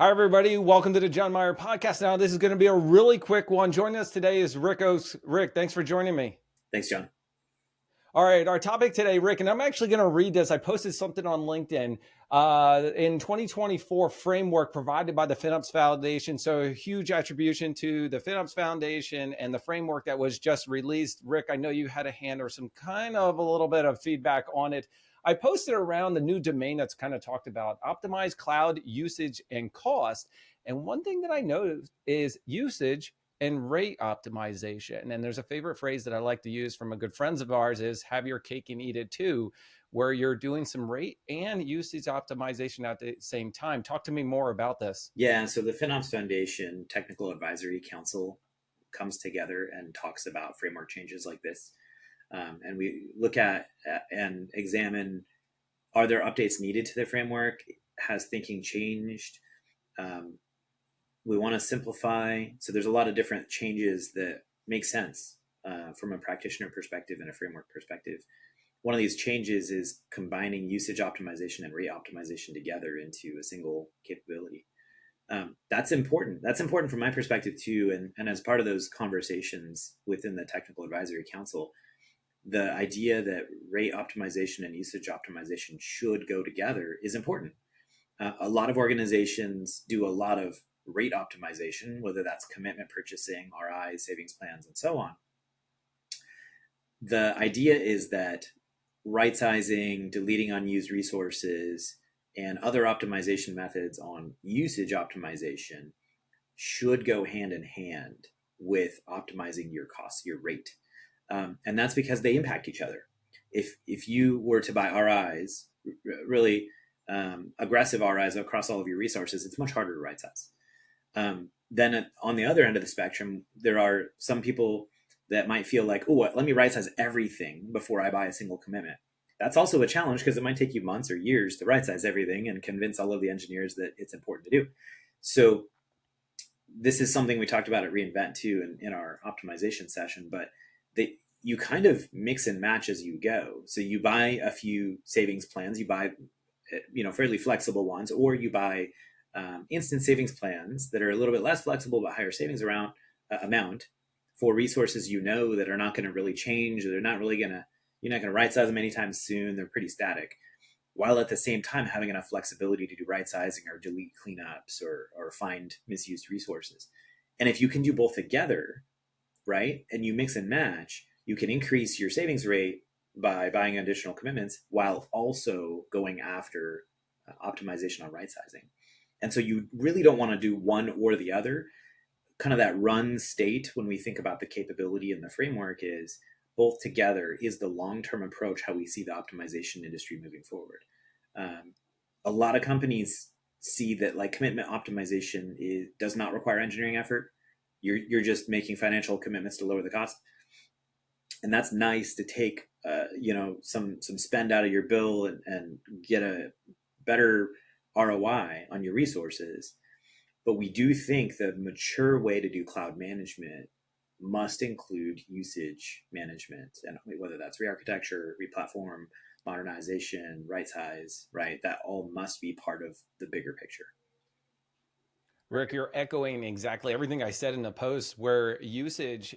Hi, everybody. Welcome to the John Myer podcast. Now, this is going to be a really quick one. Joining us today is Rick Ochs. Rick, thanks for joining me. Thanks, John. All right, our topic today, Rick, and I'm actually going to read this. I posted something on LinkedIn in 2024 framework provided by the FinOps Foundation. So a huge attribution to the FinOps Foundation and the framework that was just released. Rick, I know you had a hand or some kind of a little bit of feedback on it. I posted around the new domain that's kind of talked about optimize cloud usage and cost. And one thing that I noticed is usage and rate optimization. And there's a favorite phrase that I like to use from a good friends of ours is have your cake and eat it too, where you're doing some rate and usage optimization at the same time. Talk to me more about this. Yeah, so the FinOps Foundation Technical Advisory Council comes together and talks about framework changes like this. And we look at and examine, are there updates needed to the framework? Has thinking changed? We want to simplify. So there's a lot of different changes that make sense from a practitioner perspective and a framework perspective. One of these changes is combining usage optimization and rate optimization together into a single capability. That's important. That's important from my perspective too. And as part of those conversations within the Technical Advisory Council, the idea that rate optimization and usage optimization should go together is important. A lot of organizations do a lot of rate optimization, whether that's commitment purchasing, RIs, savings plans, and so on. The idea is that right sizing, deleting unused resources, and other optimization methods on usage optimization should go hand in hand with optimizing your costs, your rate. And that's because they impact each other. If you were to buy RIs, really aggressive RIs across all of your resources, it's much harder to right size. Then on the other end of the spectrum, there are some people that might feel like, oh, let me right size everything before I buy a single commitment. That's also a challenge because it might take you months or years to right size everything and convince all of the engineers that it's important to do. So this is something we talked about at reInvent too in our optimization session, but you kind of mix and match as you go. So you buy a few savings plans, you buy fairly flexible ones, or you buy instant savings plans that are a little bit less flexible but higher savings amount for resources that are not going to really change, or you're not going to right size them anytime soon. They're pretty static, while at the same time having enough flexibility to do right sizing or delete cleanups or find misused resources. And if you can do both together, right, and you mix and match, you can increase your savings rate by buying additional commitments while also going after optimization on right sizing. And so you really don't want to do one or the other. Kind of that run state when we think about the capability in the framework is both together is the long-term approach, how we see the optimization industry moving forward. A lot of companies see that like commitment optimization does not require engineering effort. You're just making financial commitments to lower the cost. And that's nice to take some spend out of your bill and get a better ROI on your resources. But we do think the mature way to do cloud management must include usage management, and whether that's re-architecture, re-platform, modernization, right size, right? That all must be part of the bigger picture. Rick, you're echoing exactly everything I said in the post where usage,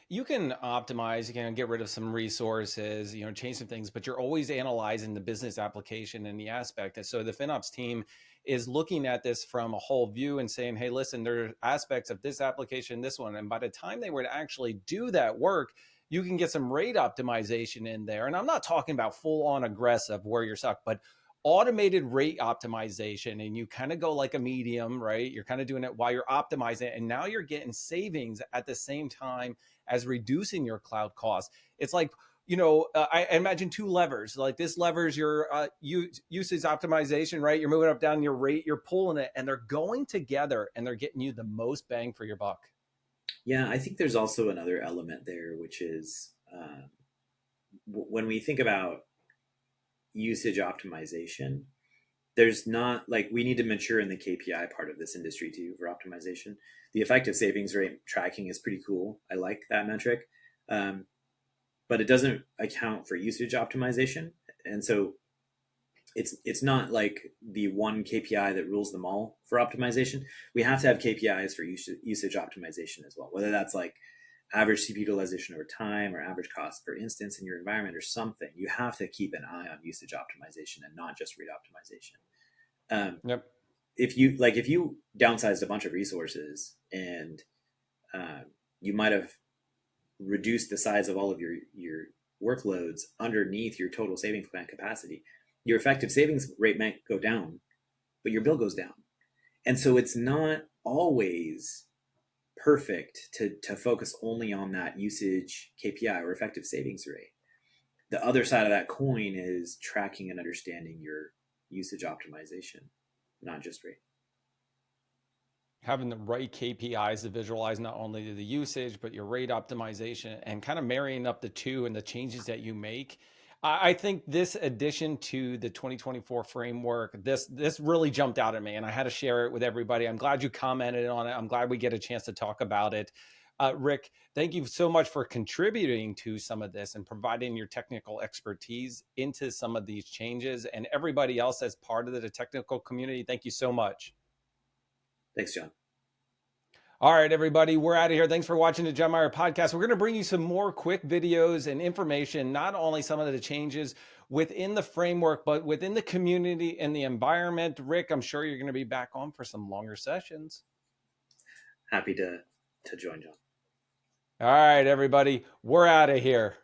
you can optimize, you can get rid of some resources, change some things, but you're always analyzing the business application and the aspect. And so the FinOps team is looking at this from a whole view and saying, hey, listen, there are aspects of this application, this one. And by the time they were to actually do that work, you can get some rate optimization in there. And I'm not talking about full on aggressive where you're stuck, but automated rate optimization, and you kind of go like a medium, right? You're kind of doing it while you're optimizing it, and now you're getting savings at the same time as reducing your cloud costs. It's like, I imagine two levers. Like this lever's your usage optimization, right? You're moving up, down your rate, you're pulling it, and they're going together, and they're getting you the most bang for your buck. Yeah, I think there's also another element there, which is when we think about usage optimization, there's not like we need to mature in the KPI part of this industry too for optimization. The effective savings rate tracking is pretty cool. I like that metric, but it doesn't account for usage optimization. And so it's not like the one KPI that rules them all for optimization. We have to have KPIs for usage optimization as well, whether that's like average CPU utilization over time or average cost per instance in your environment or something. You have to keep an eye on usage optimization and not just rate optimization. Yep. If you downsized a bunch of resources and you might have reduced the size of all of your workloads underneath your total savings plan capacity, your effective savings rate might go down, but your bill goes down. And so it's not always perfect to focus only on that usage KPI or effective savings rate. The other side of that coin is tracking and understanding your usage optimization, not just rate. Having the right KPIs to visualize not only the usage, but your rate optimization, and kind of marrying up the two and the changes that you make. I think this addition to the 2024 framework, this really jumped out at me, and I had to share it with everybody. I'm glad you commented on it. I'm glad we get a chance to talk about it. Rick, thank you so much for contributing to some of this and providing your technical expertise into some of these changes. And everybody else as part of the technical community, thank you so much. Thanks, John. All right, everybody, we're out of here. Thanks for watching the John Myer podcast. We're going to bring you some more quick videos and information, not only some of the changes within the framework, but within the community and the environment. Rick, I'm sure you're going to be back on for some longer sessions. Happy to join, John. All right, everybody, we're out of here.